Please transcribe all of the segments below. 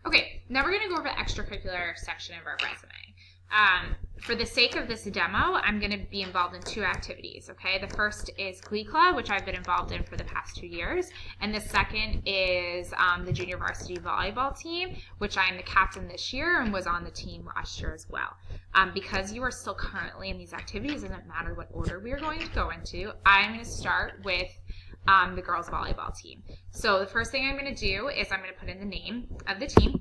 Okay, now we're going to go over the extracurricular section of our resume. For the sake of this demo, I'm going to be involved in 2 activities, okay? The first is Glee Club, which I've been involved in for the past 2 years, and the second is the junior varsity volleyball team, which I'm the captain this year and was on the team last year as well. Because you are still currently in these activities, it doesn't matter what order we are going to go into, I'm going to start with the girls volleyball team. So the first thing I'm going to do is I'm going to put in the name of the team.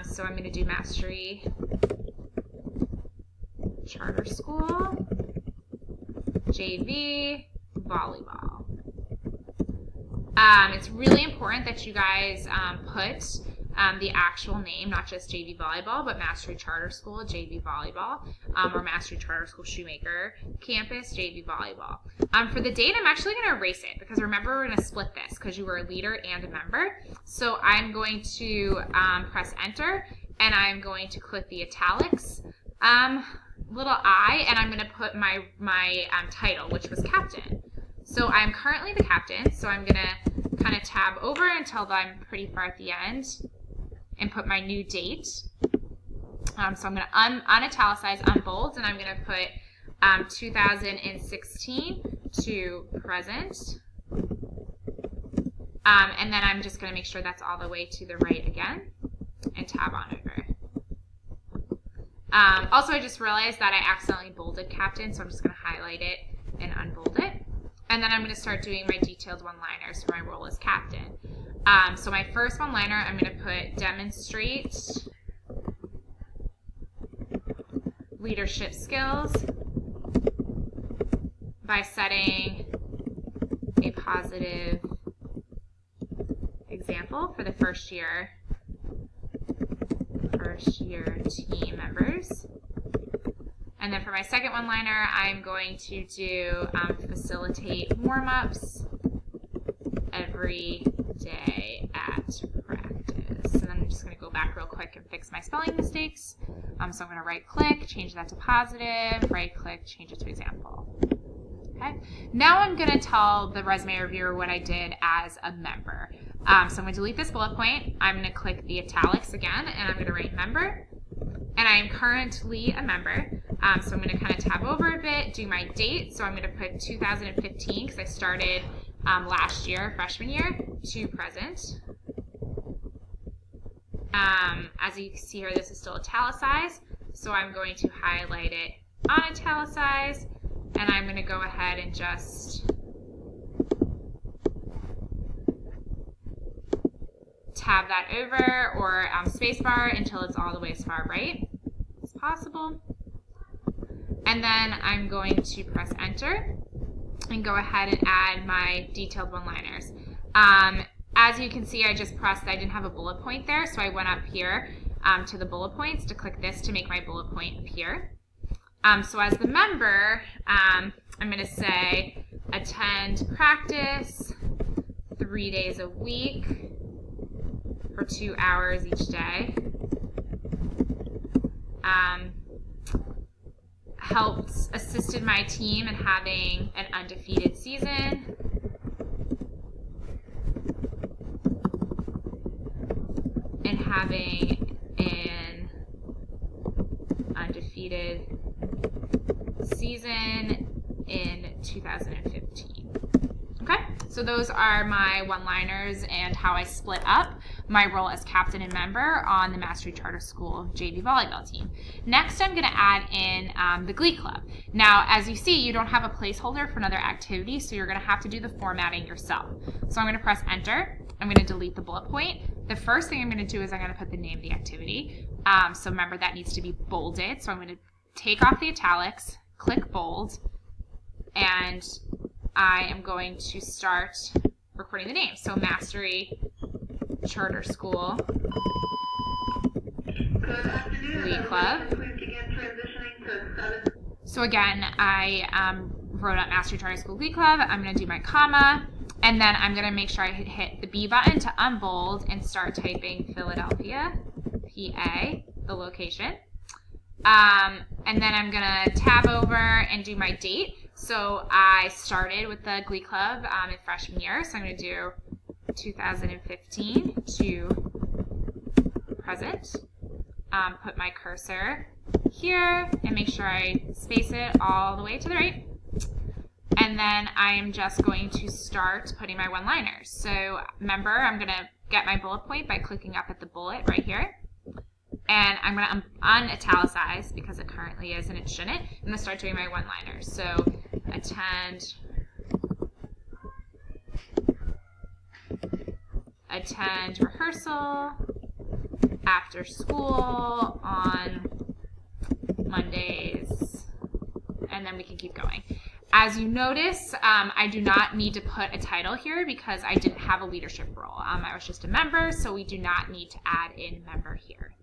So I'm going to do Mastery Charter School JV Volleyball. It's really important that you guys put the actual name, not just JV Volleyball, but Mastery Charter School JV Volleyball, or Mastery Charter School Shoemaker Campus JV Volleyball. For the date, I'm actually going to erase it because remember we're going to split this because you were a leader and a member. So I'm going to press enter and I'm going to click the italics little I, and I'm going to put my title, which was captain. So I'm currently the captain, so I'm going to kind of tab over until I'm pretty far at the end and put my new date. So I'm going to unitalicize, unbold, and I'm going to put 2016 to present. And then I'm just going to make sure that's all the way to the right again and tab on over. Also, I just realized that I accidentally bolded captain, so I'm just going to highlight it and unbold it. And then I'm going to start doing my detailed one-liners for my role as captain. So my first one-liner, I'm going to put demonstrate leadership skills by setting a positive example for the first year team members. And then for my second one-liner, I'm going to do facilitate warm-ups every day at practice. And then I'm just going to go back real quick and fix my spelling mistakes. So I'm going to right-click, change that to positive, right-click, change it to example. Okay. Now I'm going to tell the resume reviewer what I did as a member. So I'm going to delete this bullet point. I'm going to click the italics again, and I'm going to write member. And I am currently a member. So I'm going to kind of tab over a bit, do my date. So I'm going to put 2015 because I started last year, freshman year, to present. As you can see here, this is still italicized. So I'm going to highlight it unitalicize. And I'm going to go ahead and just tab that over or spacebar until it's all the way as far right as possible. And then I'm going to press enter and go ahead and add my detailed one-liners. As you can see, I just pressed, I didn't have a bullet point there, so I went up here to the bullet points to click this to make my bullet point appear. So as the member, I'm going to say attend practice 3 days a week for 2 hours each day. Assisted my team in having an undefeated season. And having an undefeated season in 2015. Okay, so those are my one-liners and how I split up my role as captain and member on the Mastery Charter School JV volleyball team. Next, I'm going to add in the Glee Club. Now, as you see, you don't have a placeholder for another activity, so you're going to have to do the formatting yourself. So I'm going to press enter. I'm going to delete the bullet point. The first thing I'm going to do is I'm going to put the name of the activity. So remember, that needs to be bolded. So I'm going to take off the italics, click bold, and I am going to start recording the name. So Mastery Charter School Glee Club. So again, I wrote out Mastery Charter School Glee Club. I'm going to do my comma, and then I'm going to make sure I hit the B button to unbold and start typing Philadelphia, PA, the location. And then I'm going to tab over and do my date. So I started with the Glee Club in freshman year, so I'm going to do 2015 to present. Put my cursor here and make sure I space it all the way to the right. And then I'm just going to start putting my one-liners. So remember, I'm going to get my bullet point by clicking up at the bullet right here. And I'm going to un-italicize because it currently is and it shouldn't. I'm going to start doing my one-liners. So attend rehearsal after school on Mondays. And then we can keep going. As you notice, I do not need to put a title here because I didn't have a leadership role. I was just a member, so we do not need to add in member here.